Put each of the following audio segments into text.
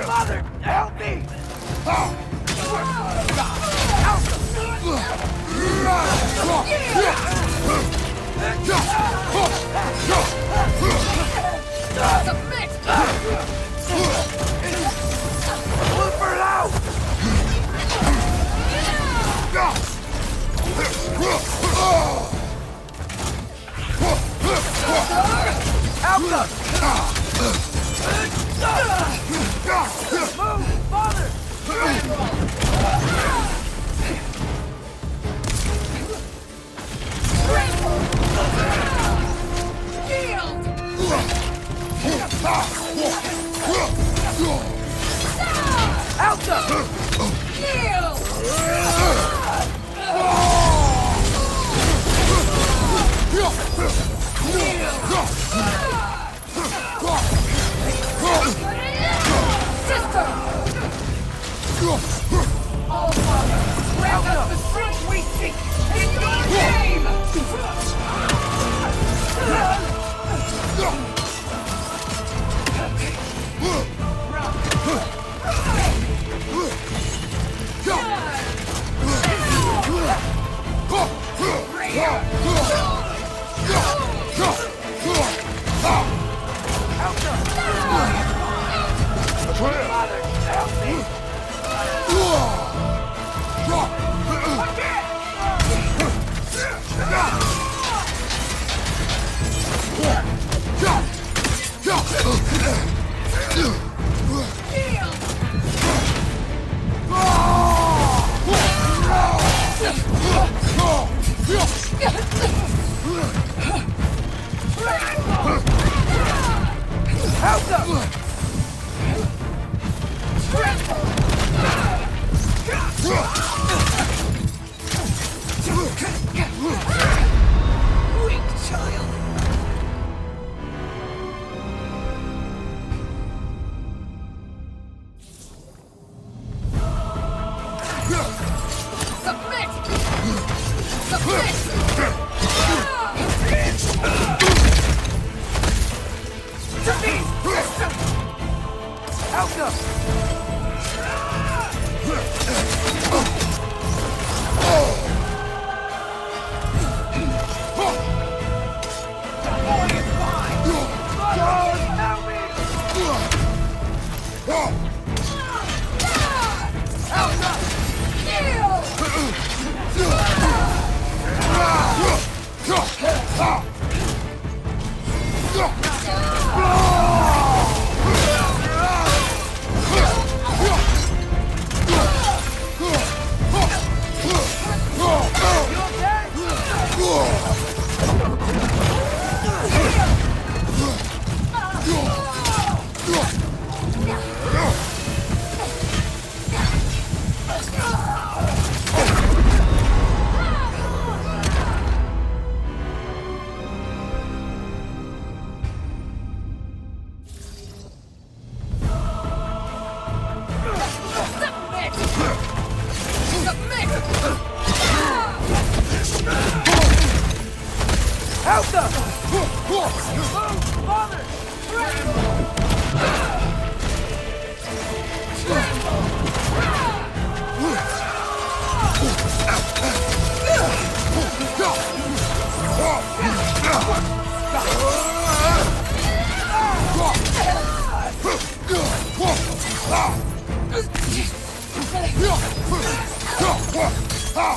Father, help me! Looper out! Alpha! Move, father! Alpha! All Father, grant us the strength we seek in your name! Father, help me! Weak child! Submit! Submit! To me! Alpha!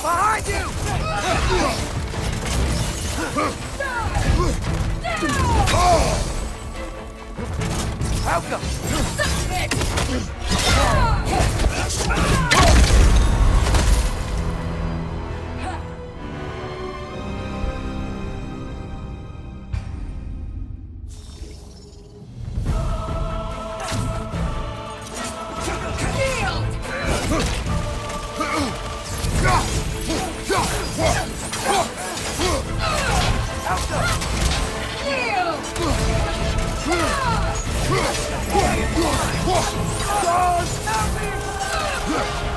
Behind you! Outcome! Stars, help me!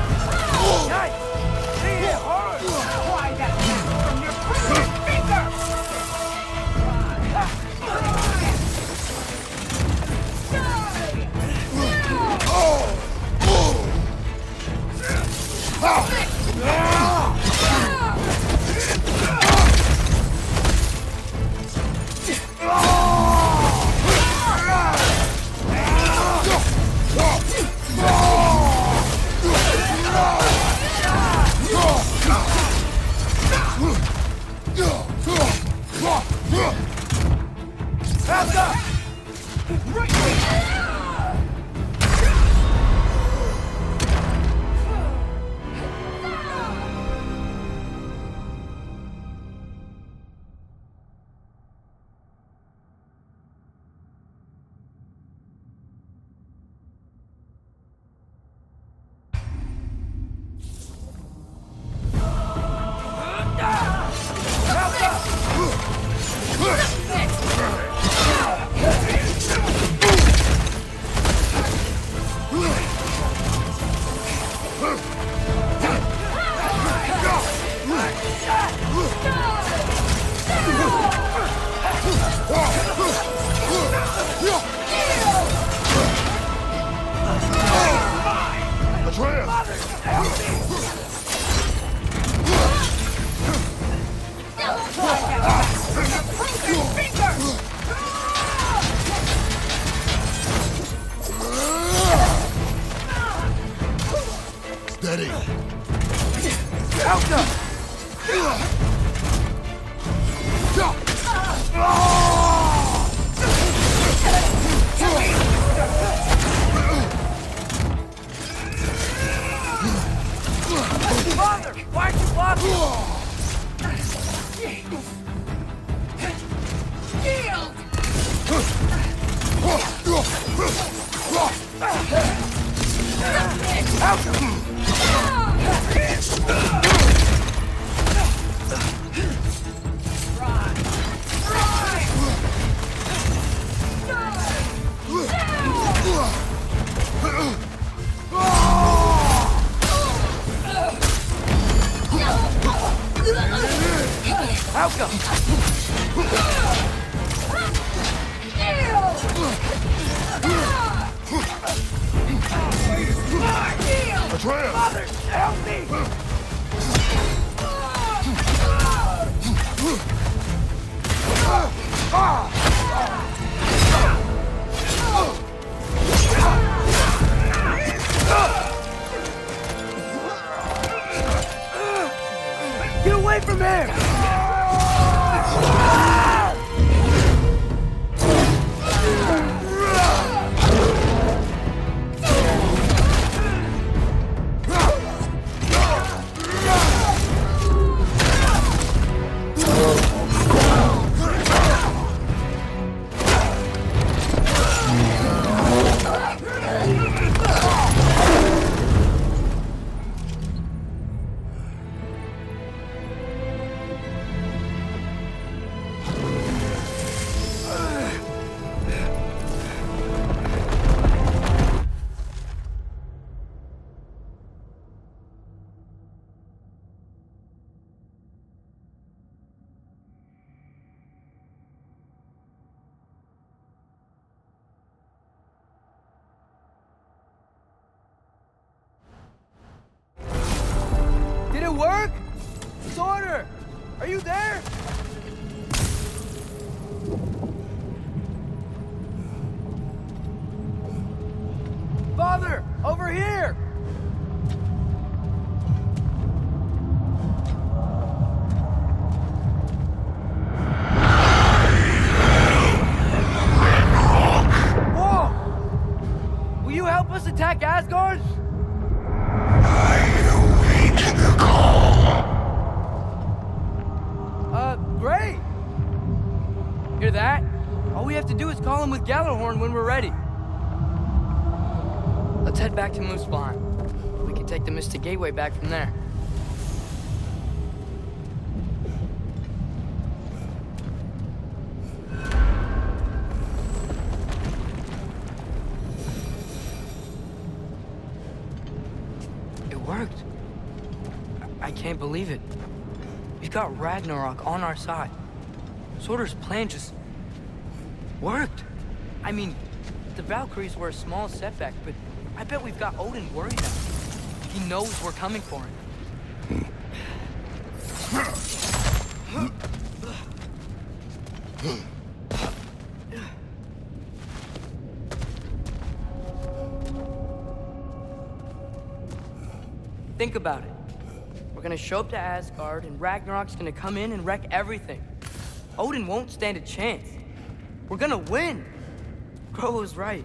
ready. Helga! Father, why aren't you blocking? Helga! Atreus! Father, help me! Get away from him! Did it work? Sorter! Are you there? Father! Over here! Whoa! Will you help us attack Asgard? Great! Hear that? All we have to do is call him with Gjallarhorn when we're ready. Let's head back to Muspelheim. We can take the Mystic Gateway back from there. It worked. I can't believe it. We've got Ragnarok on our side. Sorter's plan just worked. I mean, the Valkyries were a small setback, but I bet we've got Odin worried now. He knows we're coming for him. Think about it. We're gonna show up to Asgard, and Ragnarok's gonna come in and wreck everything. Odin won't stand a chance. We're gonna win. Groa was right.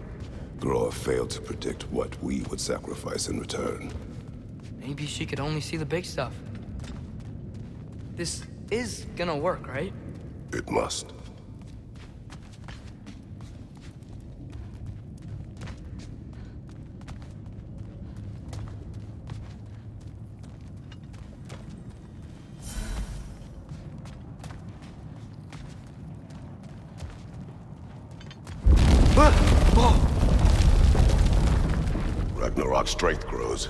Groa failed to predict what we would sacrifice in return. Maybe she could only see the big stuff. This is gonna work, right? It must. Ragnarok's strength grows.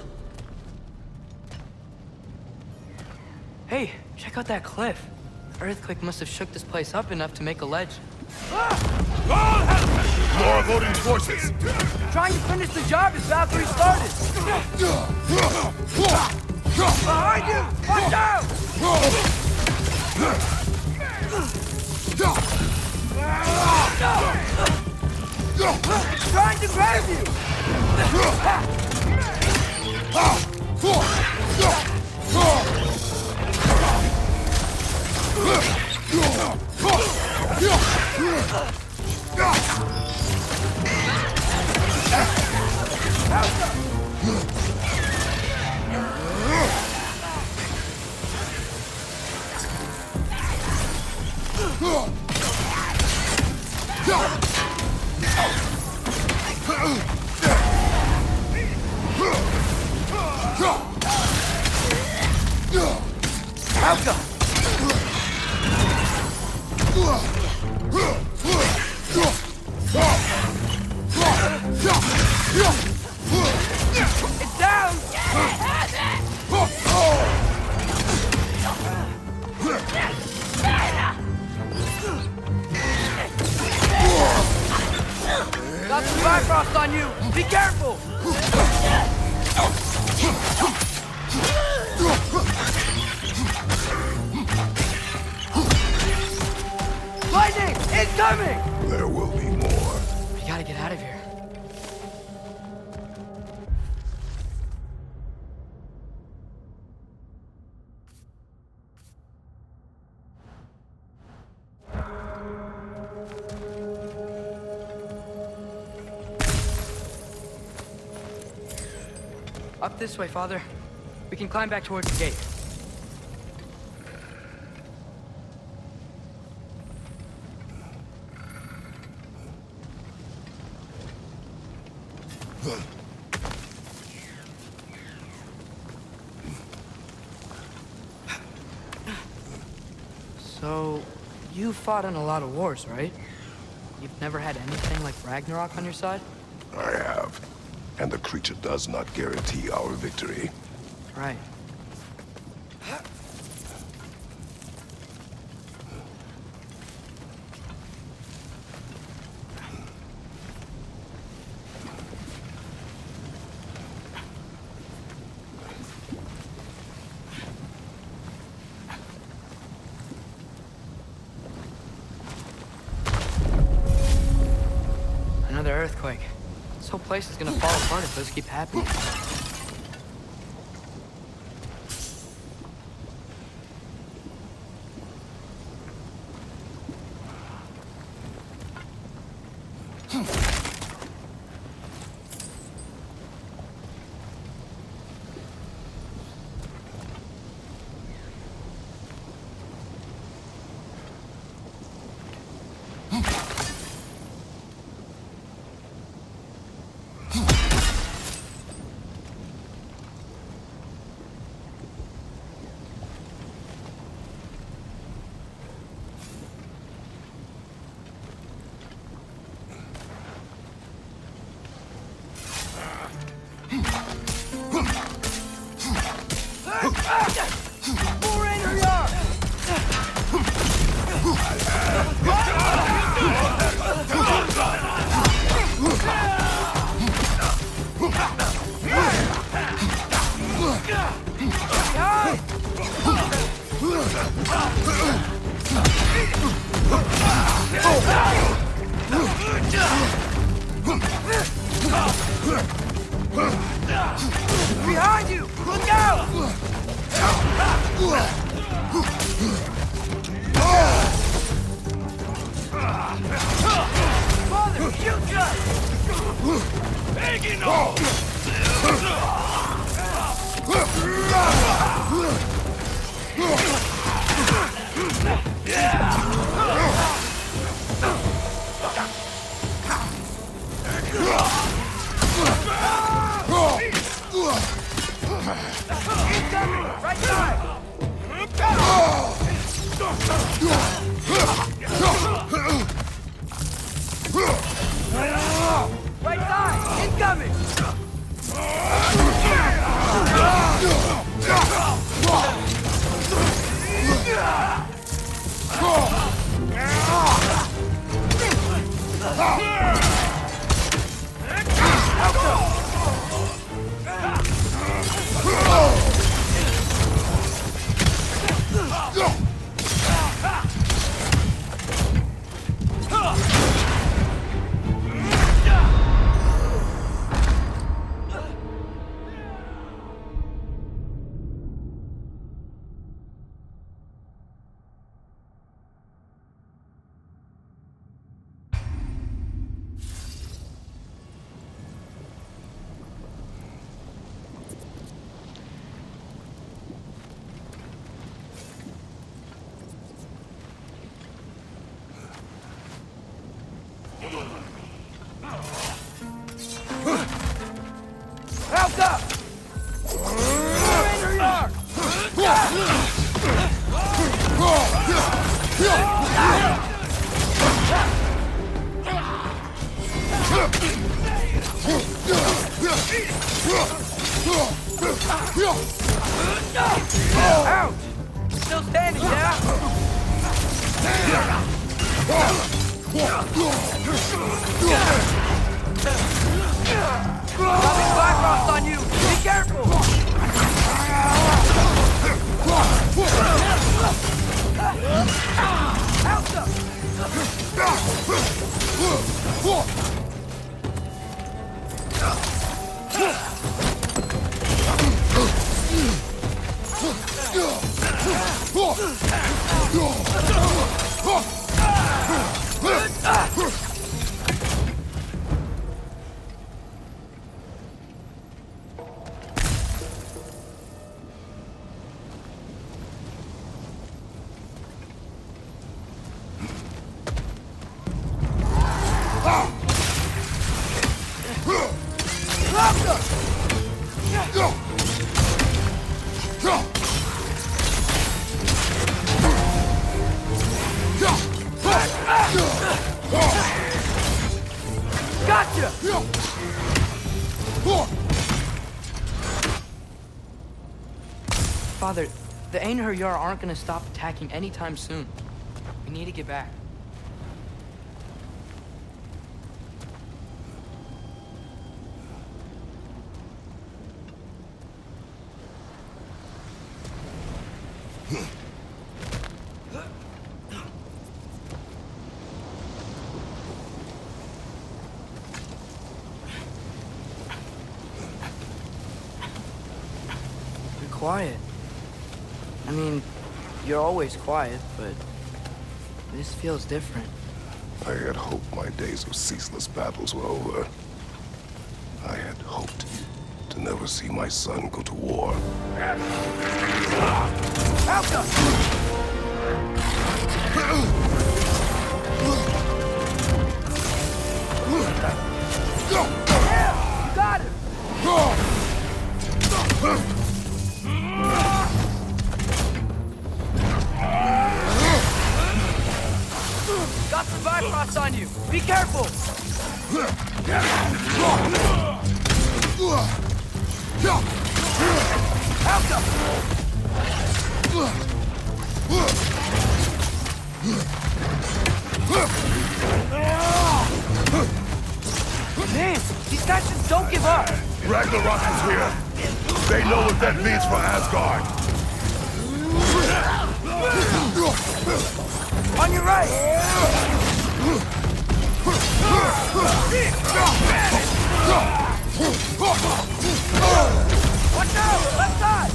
Hey, check out that cliff. The earthquake must have shook this place up enough to make a ledge. More of Odin's forces! Trying to finish the job as Valkyrie started! Behind you! Watch out! Trying to grab you! It's down! Got some Bifrost on you! Be careful! Lightning! Incoming! There will be more. We gotta get out of here. Up this way, Father. We can climb back towards the gate. So, you fought in a lot of wars, right? You've never had anything like Ragnarok on your side? I have. And the creature does not guarantee our victory. Right. Another earthquake. This whole place is gonna fall apart if those keep happening. Behind you! Look out! Father, shoot us! Begging off! Incoming! Right side! Right side! Incoming! Helga! Ouch! Still standing, yeah? Coming Blackrocks on you! Be careful! Elsa! Gotcha! Father, the Einherjar aren't gonna stop attacking anytime soon. We need to get back. You're quiet. I mean, you're always quiet, but this feels different. I had hoped my days of ceaseless battles were over. I had hoped to never see my son go to war. Alka! Yeah, you got him! Got some Bifrost on you! Be careful! Alka! Man, these guys just don't give up! Ragnarök is here! They know what that means for Asgard! On your right! Watch out! Left side!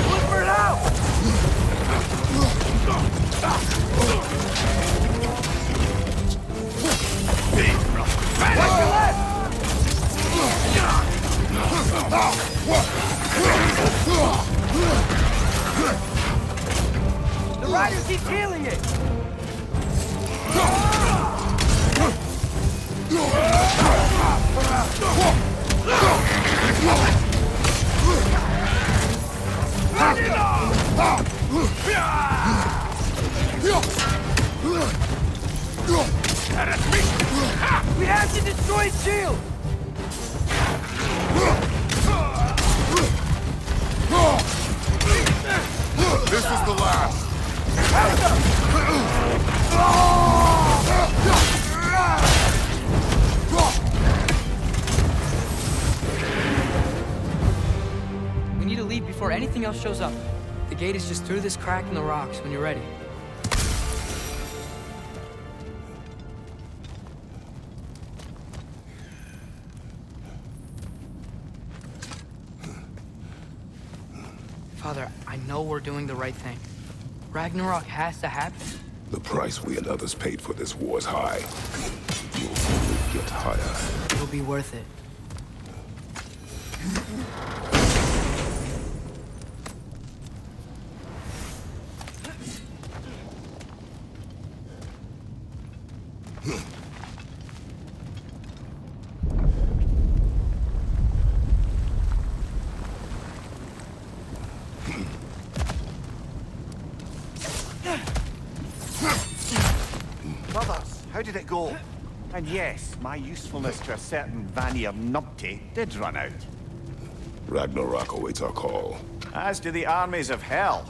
Look for it out! Watch your left! The rider keeps healing it! We have to destroy his shield! This is the last! We need to leave before anything else shows up. The gate is just through this crack in the rocks when you're ready. Father, I know we're doing the right thing. Ragnarok has to happen. The price we and others paid for this war is high. Will only get higher. It'll be worth it. Brothers, how did it go? And yes, my usefulness to a certain Vanir numpty did run out. Ragnarok awaits our call. As do the armies of hell.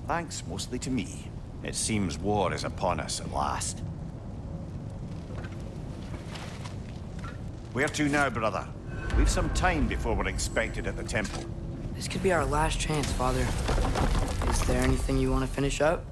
Thanks mostly to me. It seems war is upon us at last. Where to now, brother? We've some time before we're expected at the temple. This could be our last chance, Father. Is there anything you want to finish up?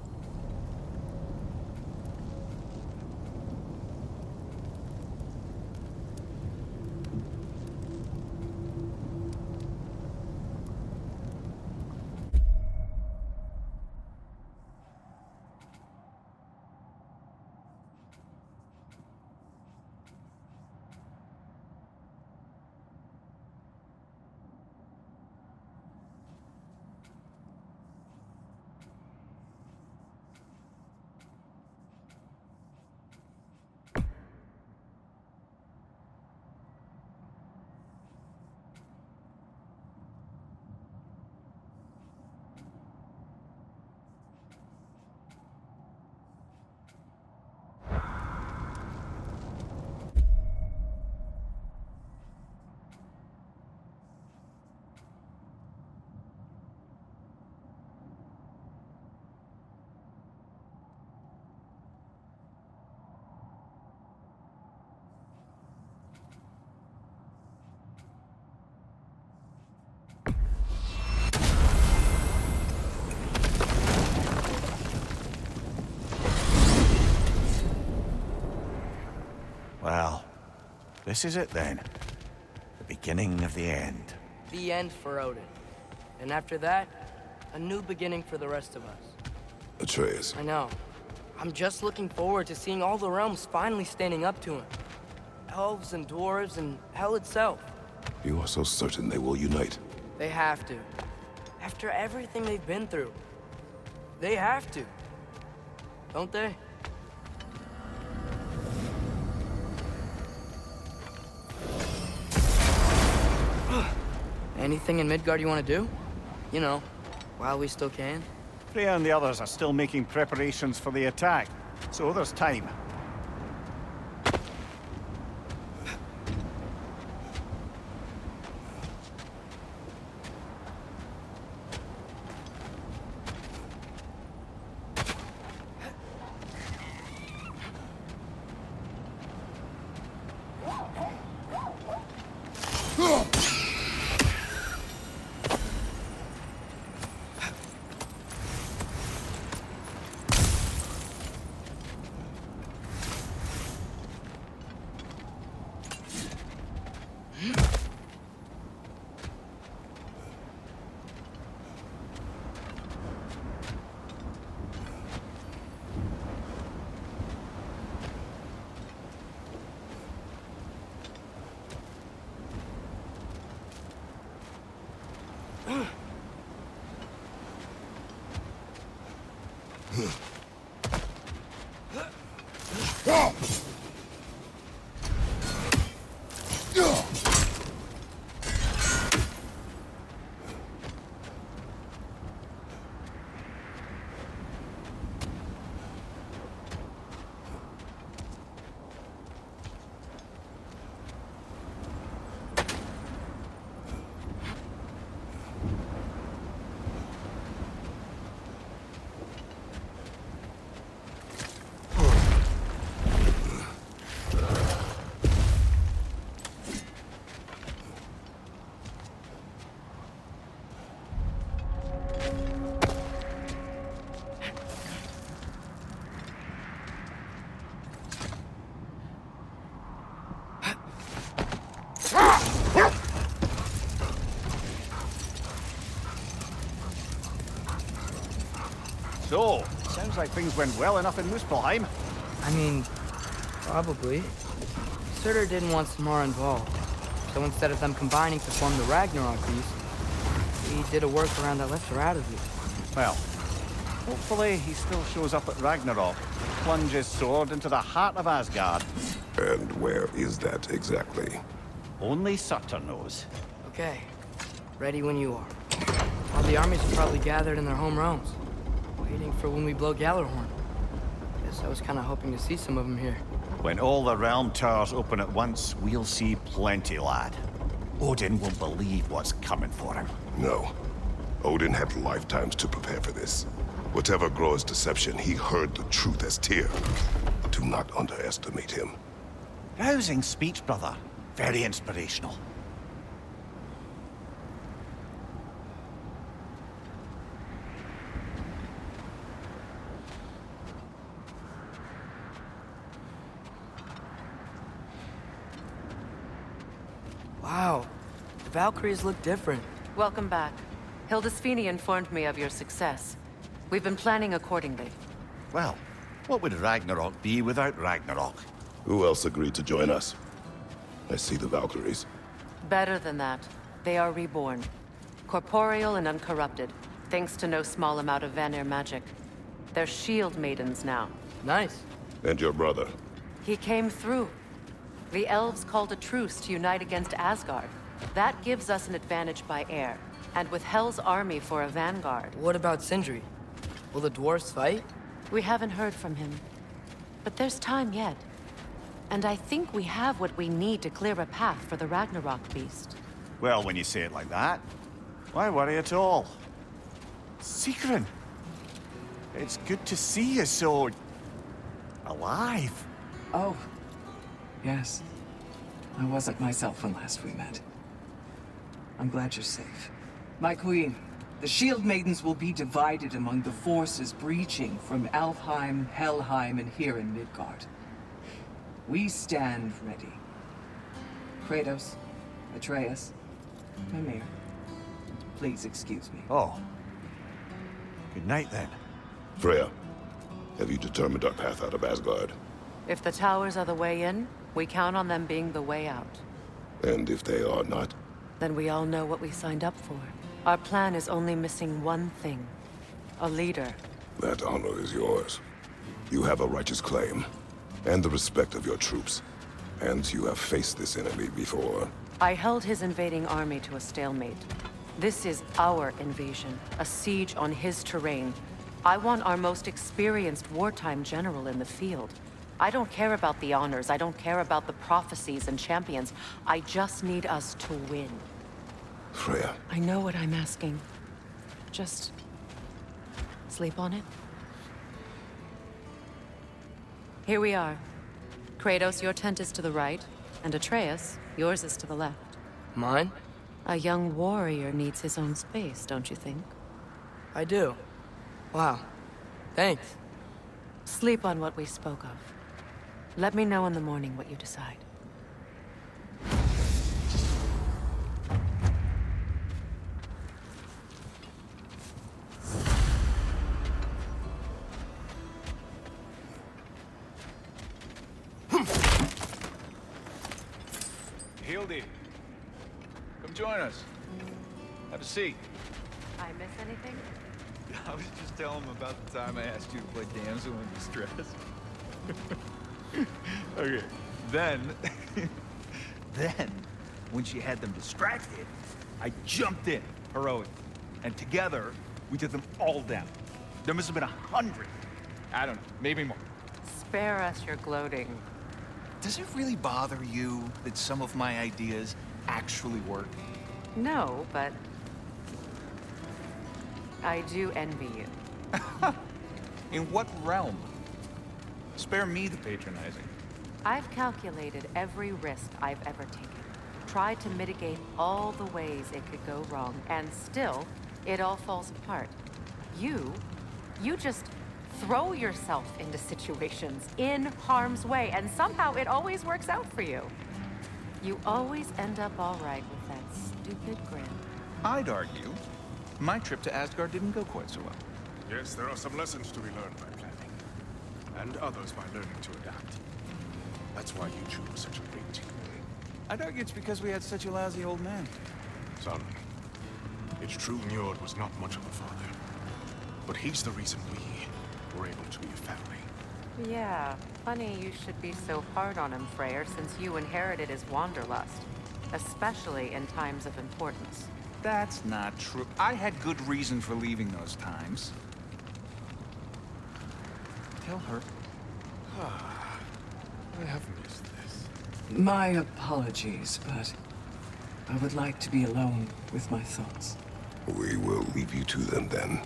Well, this is it then. The beginning of the end. The end for Odin. And after that, a new beginning for the rest of us. Atreus, I know. I'm just looking forward to seeing all the realms finally standing up to him. Elves and dwarves and hell itself. you are so certain they will unite. They have to. After everything they've been through. They have to. Don't they? Anything in Midgard you want to do? You know, while we still can. Freya and the others are still making preparations for the attack, so there's time. So, sounds like things went well enough in Muspelheim. I mean, probably. Surtur didn't want Samara involved. So instead of them combining to form the Ragnarok beast, he did a workaround that left her out of it. Well, Hopefully he still shows up at Ragnarok, plunge his sword into the heart of Asgard. And where is that exactly? Only Sutter knows. Okay. Ready when you are. All the armies are probably gathered in their home realms, waiting for when we blow Gjallarhorn. Guess I was kind of hoping to see some of them here. When all the realm towers open at once, we'll see plenty, lad. Odin won't believe what's coming for him. No. Odin had lifetimes to prepare for this. Whatever Groa's deception, he heard the truth as Tyr. Do not underestimate him. Rousing speech, brother. Very inspirational. Wow. The Valkyries look different. Welcome back. Hildisvini informed me of your success. We've been planning accordingly. Well, what would Ragnarok be without Ragnarok? Who else agreed to join us? I see the Valkyries. Better than that. They are reborn. Corporeal and uncorrupted, thanks to no small amount of Vanir magic. They're shield maidens now. Nice. And your brother? He came through. The elves called a truce to unite against Asgard. That gives us an advantage by air, and with Hel's army for a vanguard. What about Sindri? Will the dwarves fight? We haven't heard from him. But there's time yet. And I think we have what we need to clear a path for the Ragnarok beast. Well, when you say it like that, why worry at all? Sigrun! It's good to see you so... alive. Oh, yes. I wasn't myself when last we met. I'm glad you're safe. My queen, the Shield Maidens will be divided among the forces breaching from Alfheim, Helheim, and here in Midgard. We stand ready. Kratos, Atreus, Mimir, please excuse me. Oh. Good night, then. Freya, have you determined our path out of Asgard? If the towers are the way in, we count on them being the way out. And if they are not? Then we all know what we signed up for. Our plan is only missing one thing. A leader. That honor is yours. You have a righteous claim, and the respect of your troops. And you have faced this enemy before. I held his invading army to a stalemate. This is our invasion, a siege on his terrain. I want our most experienced wartime general in the field. I don't care about the honors, I don't care about the prophecies and champions. I just need us to win. Freya. I know what I'm asking. Just... sleep on it? Here we are. Kratos, your tent is to the right, and Atreus, yours is to the left. Mine? A young warrior needs his own space, don't you think? I do. Wow. Thanks. Sleep on what we spoke of. Let me know in the morning what you decide. Hildy, come join us. Have a seat. I miss anything? I was just telling him about the time I asked you to play damsel in distress. Okay, then, when she had them distracted, I jumped in, heroic, and together, we took them all down. There must have been 100. I don't know, maybe more. Spare us your gloating. Does it really bother you that some of my ideas actually work? No, but... I do envy you. In what realm? Spare me the patronizing. I've calculated every risk I've ever taken. Tried to mitigate all the ways it could go wrong, and still, it all falls apart. You just throw yourself into situations in harm's way, and somehow it always works out for you. You always end up all right with that stupid grin. I'd argue my trip to Asgard didn't go quite so well. Yes, there are some lessons to be learned by planning, and others by learning to adapt. That's why you two were such a great team. I'd argue it's because we had such a lousy old man. Son, it's true Njord was not much of a father. But he's the reason we were able to be a family. Yeah, funny you should be so hard on him, Freyr, since you inherited his wanderlust. Especially in times of importance. That's not true. I had good reason for leaving those times. Tell her. I have missed this. My apologies, but I would like to be alone with my thoughts. We will leave you to them then.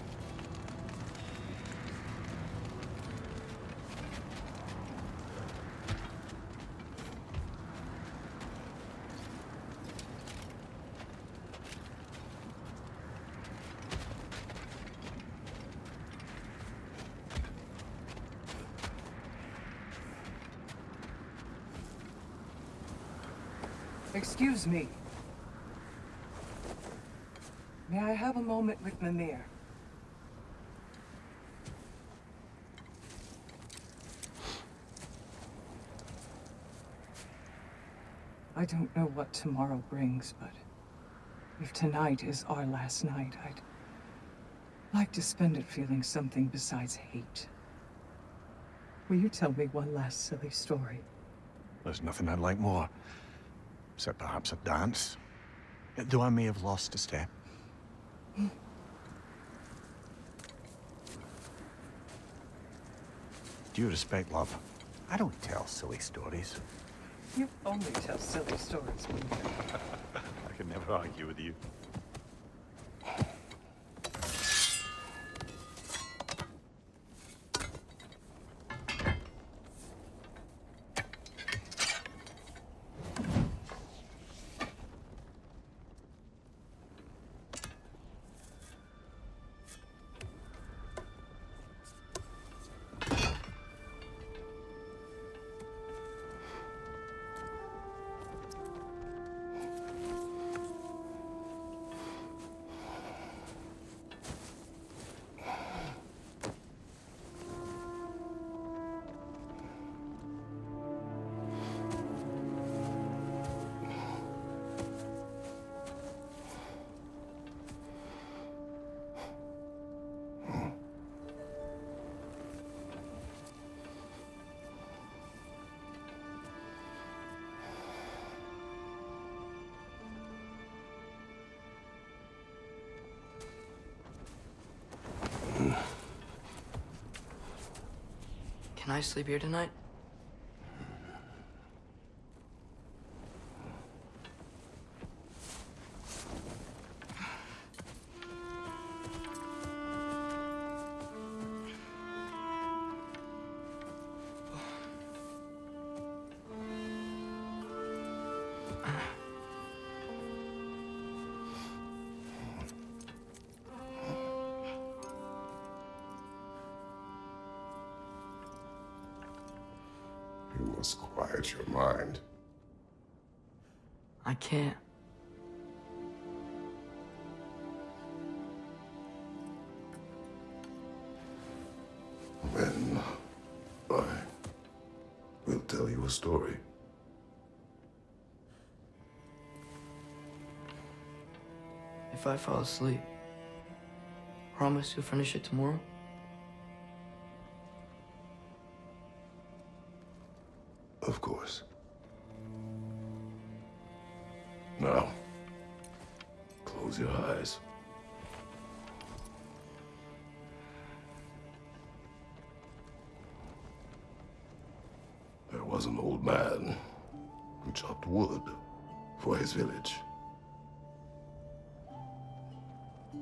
Excuse me. May I have a moment with Mimir? I don't know what tomorrow brings, but if tonight is our last night, I'd like to spend it feeling something besides hate. Will you tell me one last silly story? There's nothing I'd like more. Except perhaps a dance. Though I may have lost a step. Due respect, love. I don't tell silly stories. You only tell silly stories, Mimir. I can never argue with you. Can I sleep here tonight? You must quiet your mind. I can't. Then I will tell you a story. If I fall asleep, promise you'll finish it tomorrow? Of course. Now, close your eyes. There was an old man who chopped wood for his village.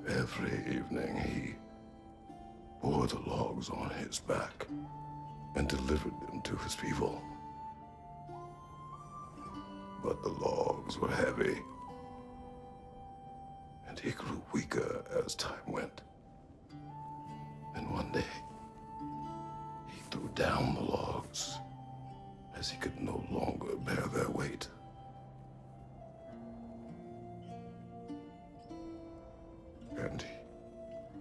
Every evening he bore the logs on his back and delivered them to his people. But the logs were heavy, and he grew weaker as time went. And one day, he threw down the logs as he could no longer bear their weight. And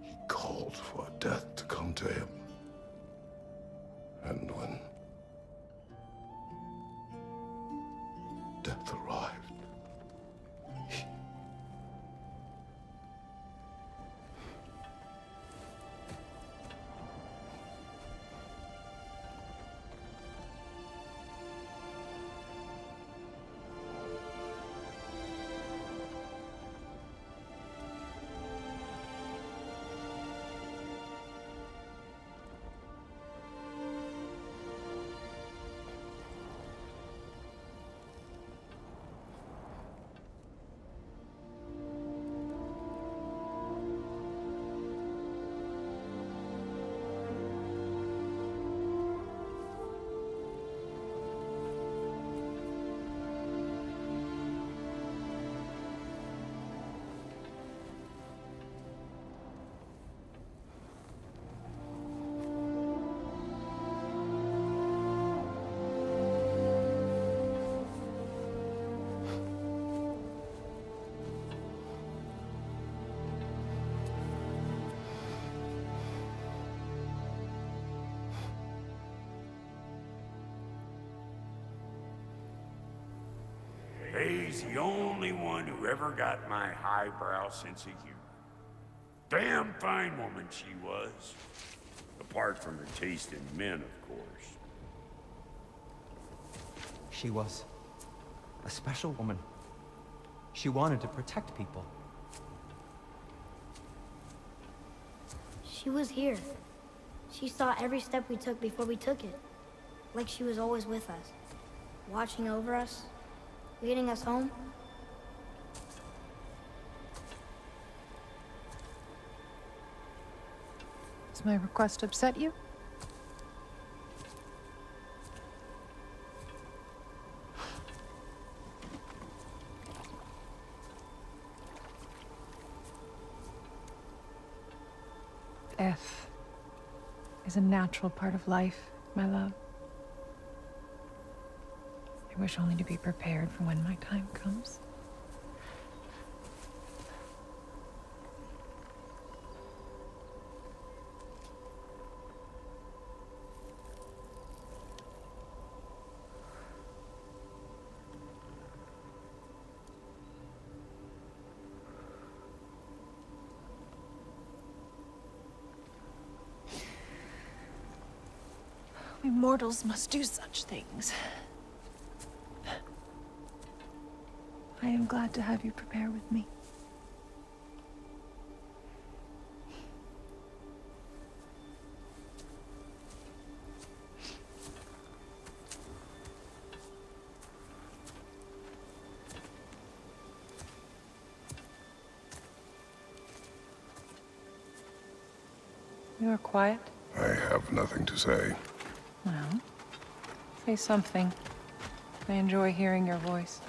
he called for death to come to him. And when death arrived, Kay's the only one who ever got my highbrow sense of humor. Damn fine woman she was. Apart from her taste in men, of course. She was a special woman. She wanted to protect people. She was here. She saw every step we took before we took it. Like she was always with us. Watching over us. Leading us home. Does my request upset you? Death is a natural part of life, my love. I wish only to be prepared for when my time comes. We mortals must do such things. I am glad to have you prepare with me. You are quiet? I have nothing to say. Well, say something. I enjoy hearing your voice.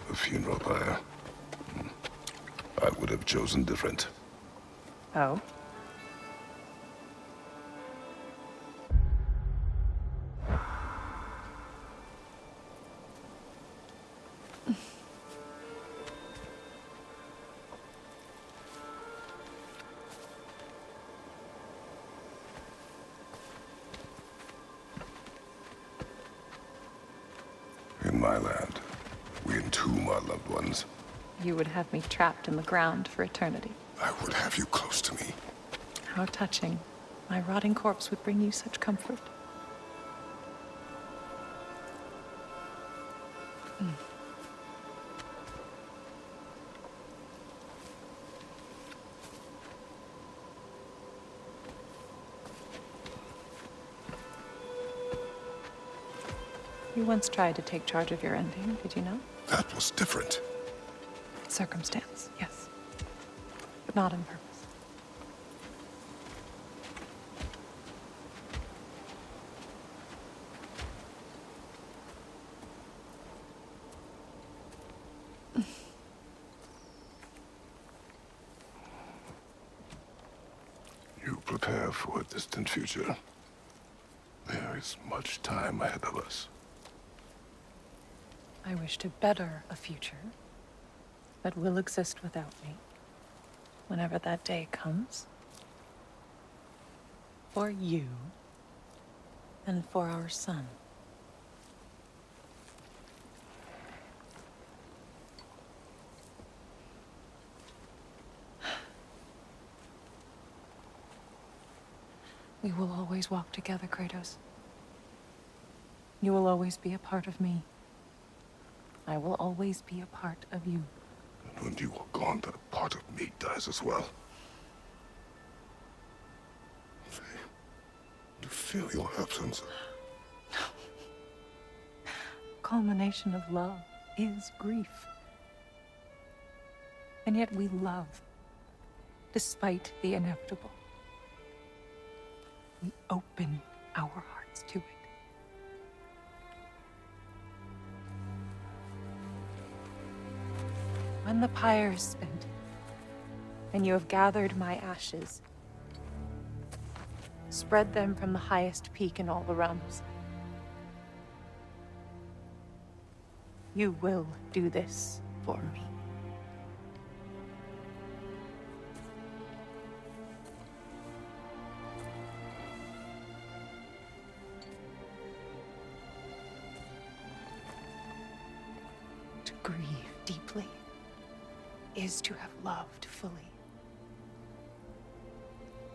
The funeral pyre. I would have chosen different. Oh? In my land, we entomb our loved ones. You would have me trapped in the ground for eternity. I would have you close to me. How touching. My rotting corpse would bring you such comfort. You once tried to take charge of your ending, did you know? That was different. Circumstance, yes. But not on purpose. You prepare for a distant future. There is much time ahead of us. I wish to better a future that will exist without me, whenever that day comes. For you, and for our son. We will always walk together, Kratos. You will always be a part of me. I will always be a part of you. And when you are gone, that part of me dies as well. You feel your absence. Culmination of love is grief. And yet we love, despite the inevitable. We open our hearts to it. When the pyre is spent, and you have gathered my ashes, spread them from the highest peak in all the realms. You will do this for me. grieve deeply is to have loved fully.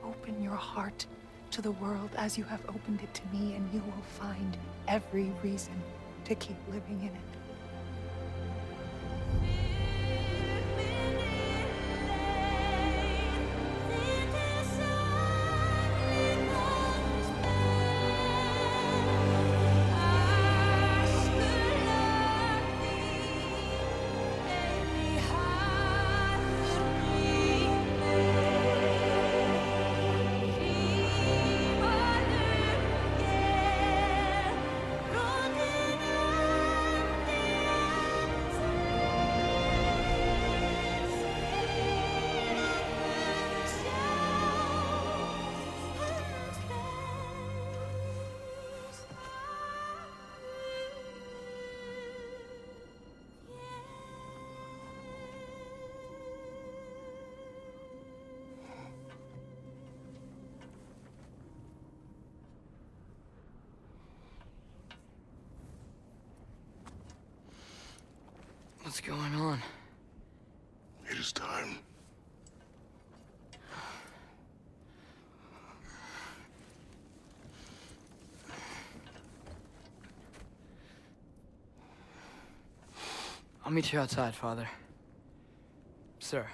Open your heart to the world as you have opened it to me, and you will find every reason to keep living in it. What's going on? It is time. I'll meet you outside, Father. Sir.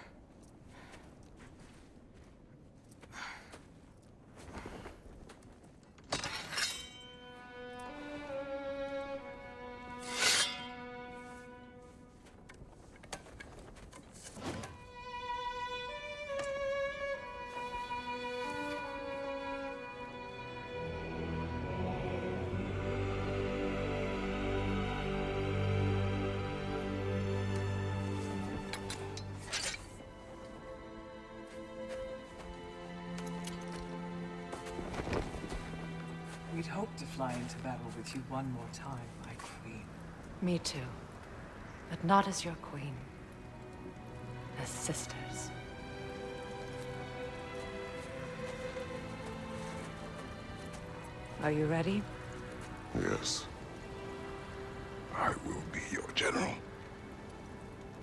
We'd hoped to fly into battle with you one more time, my queen. Me too. But not as your queen. As sisters. Are you ready? Yes. I will be your general.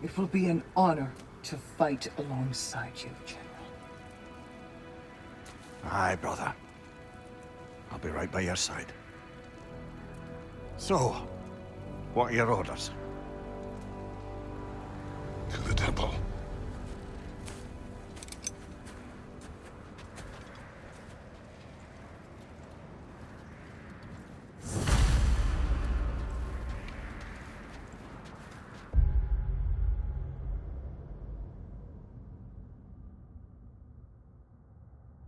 It will be an honor to fight alongside you, General. Aye, brother. I'll be right by your side. So, what are your orders?